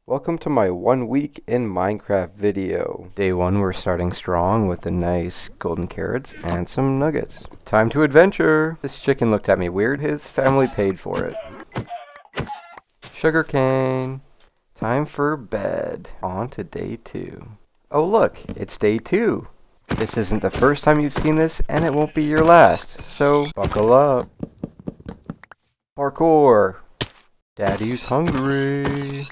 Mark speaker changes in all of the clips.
Speaker 1: Welcome to my 1 week in Minecraft video. Day 1, we're starting strong with the nice golden carrots and some nuggets. Time to adventure! This chicken looked at me weird. His family paid for it. Sugarcane. Time for bed. On to day 2. Oh look, it's day 2. This isn't the first time you've seen this, and it won't be your last, so buckle up. Parkour. Daddy's hungry.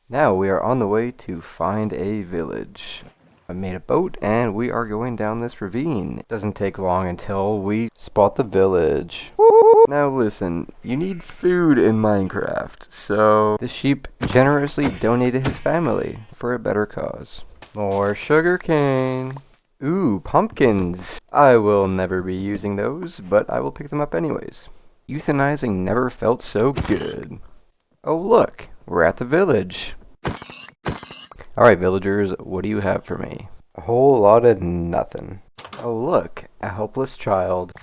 Speaker 1: Now we are on the way to find a village. I made a boat and we are going down this ravine. It doesn't take long until we spot the village. Now listen, you need food in Minecraft, so the sheep generously donated his family for a better cause. More sugarcane. Ooh, pumpkins. I will never be using those, but I will pick them up anyways. Euthanizing never felt so good. Oh look, we're at the village. Alright villagers, what do you have for me? A whole lot of nothing. Oh look, a helpless child.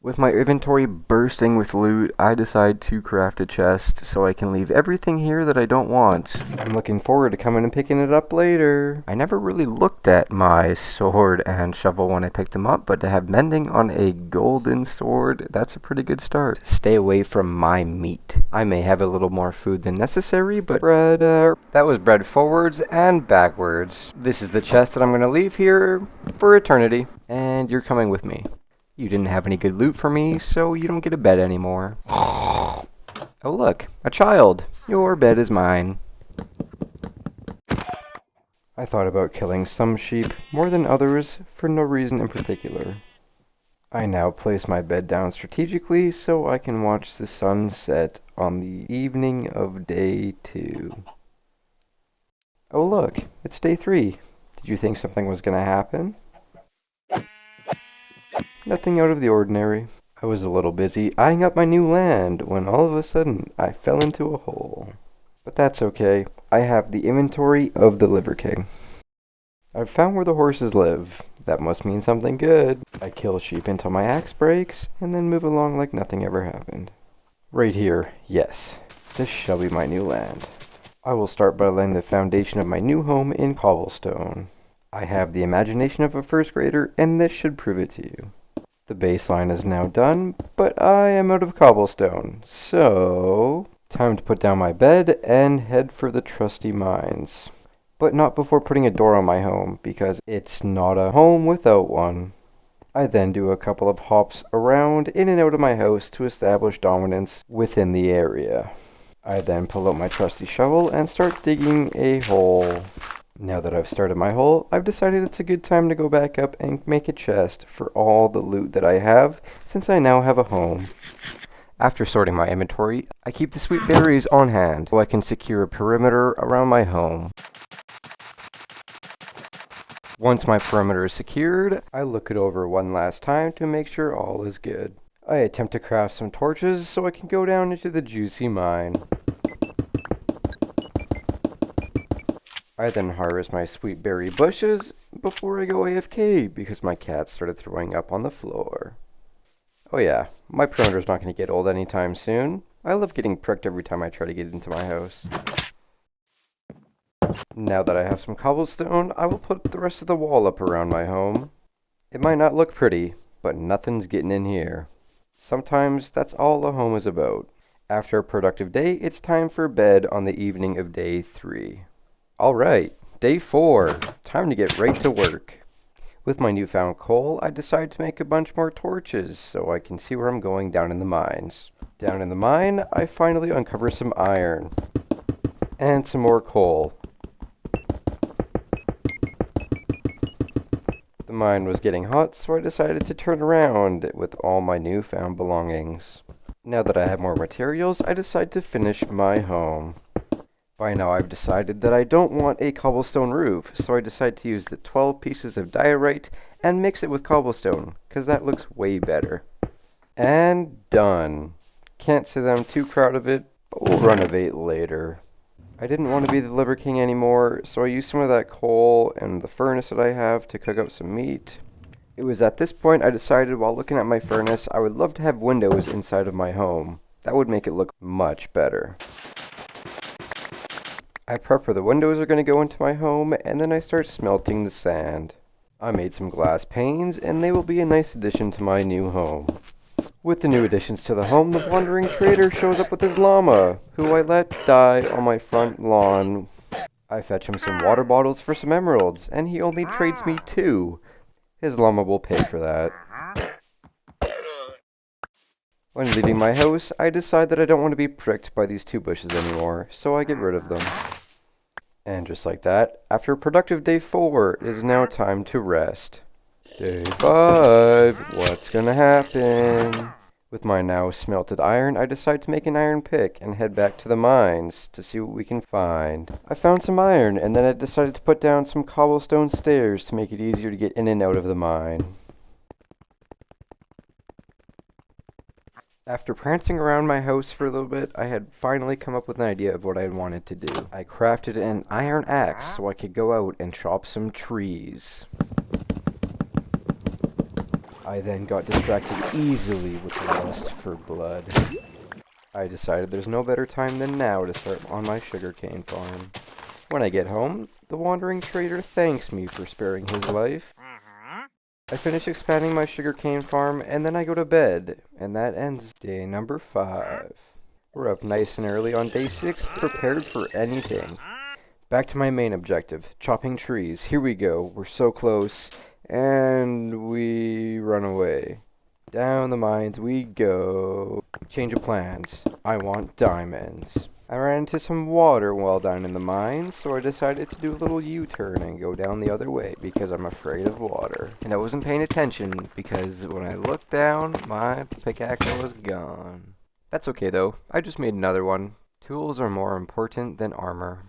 Speaker 1: With my inventory bursting with loot, I decide to craft a chest so I can leave everything here that I don't want. I'm looking forward to coming and picking it up later. I never really looked at my sword and shovel when I picked them up, but to have mending on a golden sword, that's a pretty good start. Stay away from my meat. I may have a little more food than necessary, but bread, that was bread forwards and backwards. This is the chest that I'm going to leave here for eternity, and you're coming with me. You didn't have any good loot for me, so you don't get a bed anymore. Oh look, a child. Your bed is mine. I thought about killing some sheep more than others for no reason in particular. I now place my bed down strategically so I can watch the sun set on the evening of day 2. Oh look, it's day 3. Did you think something was going to happen? Nothing out of the ordinary. I was a little busy eyeing up my new land when all of a sudden I fell into a hole. But that's okay. I have the inventory of the Liver King. I've found where the horses live. That must mean something good. I kill sheep until my axe breaks and then move along like nothing ever happened. Right here, yes. This shall be my new land. I will start by laying the foundation of my new home in cobblestone. I have the imagination of a first grader and this should prove it to you. The baseline is now done, but I am out of cobblestone, so time to put down my bed and head for the trusty mines. But not before putting a door on my home, because it's not a home without one. I then do a couple of hops around in and out of my house to establish dominance within the area. I then pull out my trusty shovel and start digging a hole. Now that I've started my hole, I've decided it's a good time to go back up and make a chest for all the loot that I have, since I now have a home. After sorting my inventory, I keep the sweet berries on hand, so I can secure a perimeter around my home. Once my perimeter is secured, I look it over one last time to make sure all is good. I attempt to craft some torches so I can go down into the juicy mine. I then harvest my sweet berry bushes before I go AFK because my cat started throwing up on the floor. Oh yeah, my perimeter's not going to get old anytime soon. I love getting pricked every time I try to get into my house. Now that I have some cobblestone, I will put the rest of the wall up around my home. It might not look pretty, but nothing's getting in here. Sometimes that's all a home is about. After a productive day, it's time for bed on the evening of day 3. Alright, day 4. Time to get right to work. With my newfound coal, I decide to make a bunch more torches so I can see where I'm going down in the mines. Down in the mine, I finally uncover some iron. And some more coal. The mine was getting hot, so I decided to turn around with all my newfound belongings. Now that I have more materials, I decide to finish my home. By now I've decided that I don't want a cobblestone roof, so I decide to use the 12 pieces of diorite and mix it with cobblestone, because that looks way better. And done. Can't say that I'm too proud of it, but we'll renovate later. I didn't want to be the Liver King anymore, so I used some of that coal and the furnace that I have to cook up some meat. It was at this point I decided while looking at my furnace I would love to have windows inside of my home. That would make it look much better. I prep where the windows are going to go into my home, and then I start smelting the sand. I made some glass panes, and they will be a nice addition to my new home. With the new additions to the home, the wandering trader shows up with his llama, who I let die on my front lawn. I fetch him some water bottles for some emeralds, and he only trades me 2. His llama will pay for that. When leaving my house, I decide that I don't want to be pricked by these 2 bushes anymore, so I get rid of them. And just like that, after a productive day 4, it is now time to rest. Day 5, what's gonna happen? With my now smelted iron, I decide to make an iron pick and head back to the mines to see what we can find. I found some iron, and then I decided to put down some cobblestone stairs to make it easier to get in and out of the mine. After prancing around my house for a little bit, I had finally come up with an idea of what I wanted to do. I crafted an iron axe so I could go out and chop some trees. I then got distracted easily with the lust for blood. I decided there's no better time than now to start on my sugarcane farm. When I get home, the wandering trader thanks me for sparing his life. I finish expanding my sugarcane farm, and then I go to bed, and that ends day number 5. We're up nice and early on day 6, prepared for anything. Back to my main objective, chopping trees. Here we go, we're so close, and we run away. Down the mines we go. Change of plans. I want diamonds. I ran into some water while down in the mines, so I decided to do a little U-turn and go down the other way because I'm afraid of water. And I wasn't paying attention because when I looked down, my pickaxe was gone. That's okay though, I just made another one. Tools are more important than armor.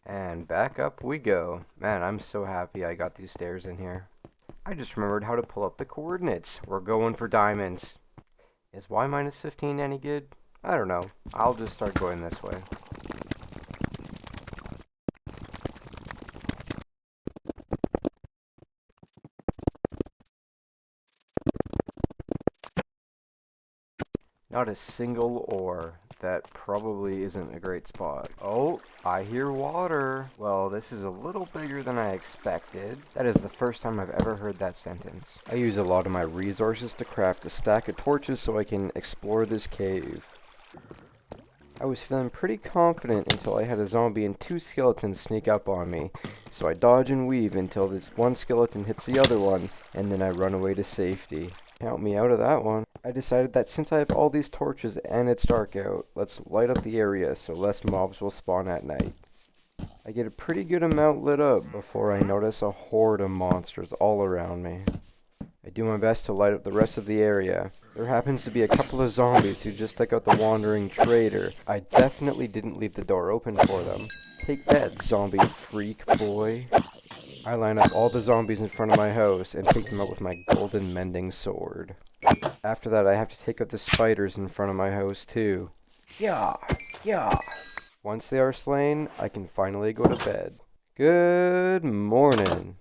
Speaker 1: And back up we go. Man, I'm so happy I got these stairs in here. I just remembered how to pull up the coordinates. We're going for diamonds. Is y minus 15 any good? I don't know. I'll just start going this way. Not a single ore. That probably isn't a great spot. Oh, I hear water. Well, this is a little bigger than I expected. That is the first time I've ever heard that sentence. I use a lot of my resources to craft a stack of torches so I can explore this cave. I was feeling pretty confident until I had a zombie and 2 skeletons sneak up on me. So I dodge and weave until this one skeleton hits the other one, and then I run away to safety. Count me out of that one. I decided that since I have all these torches and it's dark out, let's light up the area so less mobs will spawn at night. I get a pretty good amount lit up before I notice a horde of monsters all around me. I do my best to light up the rest of the area. There happens to be a couple of zombies who just took out the wandering trader. I definitely didn't leave the door open for them. Take that, zombie freak boy. I line up all the zombies in front of my house and take them out with my golden mending sword. After that, I have to take out the spiders in front of my house too. Yeah, yeah. Once they are slain, I can finally go to bed. Good morning.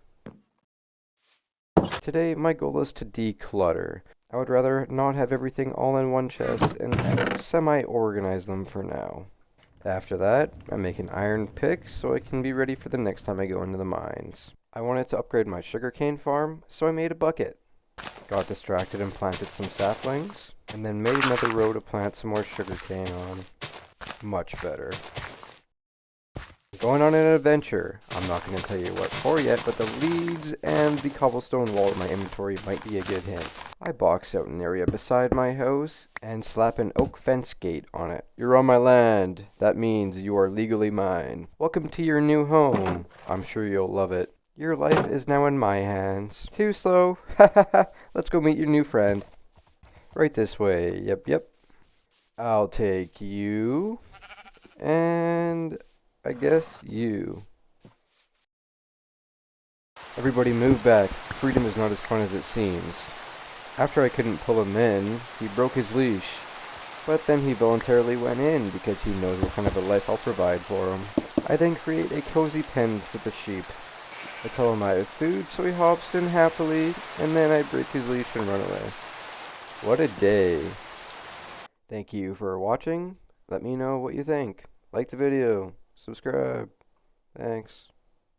Speaker 1: Today, my goal is to declutter. I would rather not have everything all in one chest and semi-organize them for now. After that, I make an iron pick so I can be ready for the next time I go into the mines. I wanted to upgrade my sugarcane farm, so I made a bucket. Got distracted and planted some saplings, and then made another row to plant some more sugarcane on. Much better. Going on an adventure. I'm not going to tell you what for yet, but the leaves and the cobblestone wall in my inventory might be a good hint. I box out an area beside my house and slap an oak fence gate on it. You're on my land. That means you are legally mine. Welcome to your new home. I'm sure you'll love it. Your life is now in my hands. Too slow. Let's go meet your new friend. Right this way. Yep. I'll take you. And I guess you. Everybody move back. Freedom is not as fun as it seems. After I couldn't pull him in, he broke his leash. But then he voluntarily went in because he knows what kind of a life I'll provide for him. I then create a cozy pen for the sheep. I tell him I have food, so he hops in happily, and then I break his leash and run away. What a day. Thank you for watching. Let me know what you think. Like the video. Subscribe. Thanks.